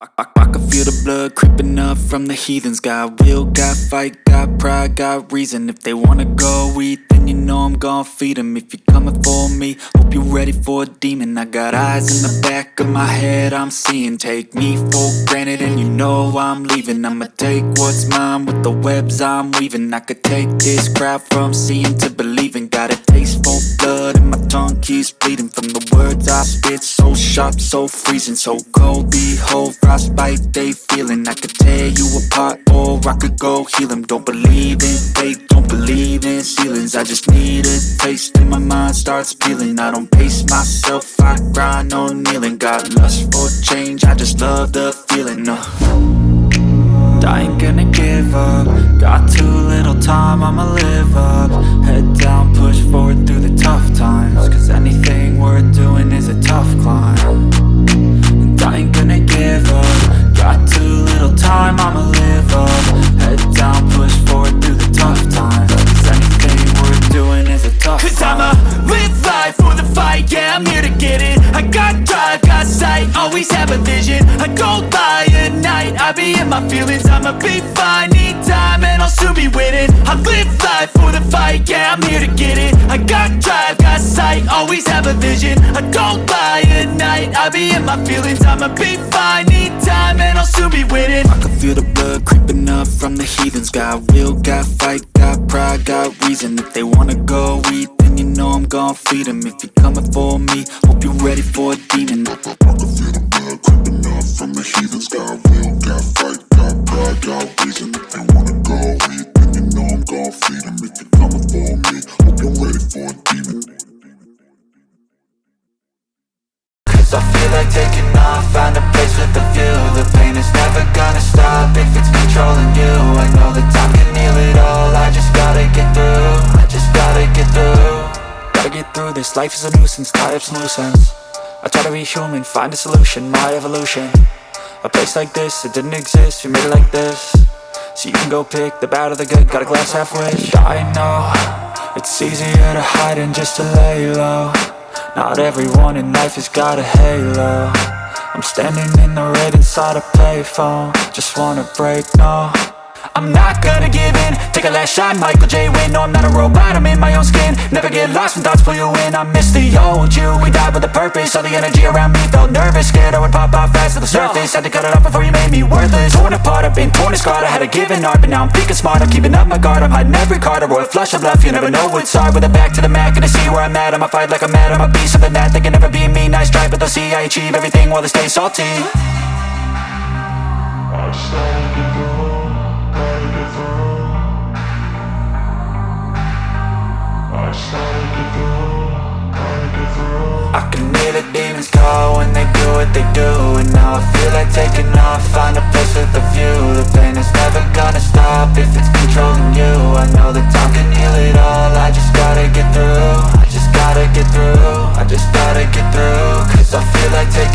I can feel the blood creeping up from the heathens. Got will, got fight, got pride, got reason. If they wanna go eat, then you know I'm gon' feed them. If you're coming for me, hope you're ready for a demon. I got eyes in the back of my head, I'm seeing. Take me for granted and you know I'm leaving. I'ma take what's mine with the webs I'm weaving. I could take this crowd from seeing to believing. Got a taste for blood and my tongue keeps bleeding from the words I spit. So sharp, so freezing, so cold. Behold, frostbite they feeling. I could tear you apart or I could go heal them. Don't believe in fate, don't believe in ceilings. I just need a taste and my mind starts peeling. I don't pace myself, I grind on kneeling. Got lust for change, I just love the feeling. I ain't gonna give up. Got too little time, I'ma live up. Head down, push forward through the tough times. Cause anything worth doing is a tough climb. And I ain't gonna give up. Got too little time, I'ma live up. Head down, push forward through the tough times. Cause anything worth doing is a tough climb. Cause I'ma live life for the fight, yeah, I'm here to get it. I got drive, got sight, always have a vision. I don't lie at night, I be in my feelings. I'ma be fine, need time and I'll soon be winning. I live life for the fight, yeah, I'm here to get it. I got drive, got sight, always have a vision. I don't lie at night, I be in my feelings. I'ma be fine, need time and I'll soon be winning. I can feel the blood creeping up from the heathens. Got will, got fight, got pride, got reason. If they wanna go eat, then you know I'm gon' feed them. If you're coming for me, hope you're ready for a demon. I can feel the blood creeping up from the heathens. Got will, got fight, got pride, got reason. If they wanna go eat, then you know I'm gon' feed them. If you're coming for me, hope you're ready for a demon. Cause I feel like taking off, find a place with a view. The pain is never gonna stop if it's controlling you. I know that time can heal it all, I just gotta get through. I just gotta get through. Gotta get through this, life is a nuisance, tie up some loose ends. I try to be human, find a solution, my evolution. A place like this, it didn't exist, we made it like this. So you can go pick the bad or the good, got a glass half wish. I know, it's easier to hide than just to lay low. Not everyone in life has got a halo. I'm standing in the red inside a payphone. Just wanna break, no, I'm not gonna give in. Take a last shot, Michael J. Win. No, I'm not a robot, I'm in my own skin. Never get lost when thoughts pull you in. I miss the old you, we died with a purpose. All the energy around me felt nervous. Scared I would pop out fast to the surface. Had to cut it off before you made me worthless. Torn apart, I've been torn and scarred. I had a given art, but now I'm thinking smart. I'm keeping up my guard, I'm hiding every card. A royal flush of left, you never know what's hard. With a back to the mat, gonna see where I'm at. I'ma fight like I'm mad, I'ma be something that they can never be me. Nice try, but they'll see I achieve everything while they stay salty. I just gotta get through. I can hear the demons call when they do what they do. And now I feel like taking off, find a place with a view. The pain is never gonna stop if it's controlling you. I know that time can heal it all, I just gotta get through. I just gotta get through, I just gotta get through. Cause I feel like taking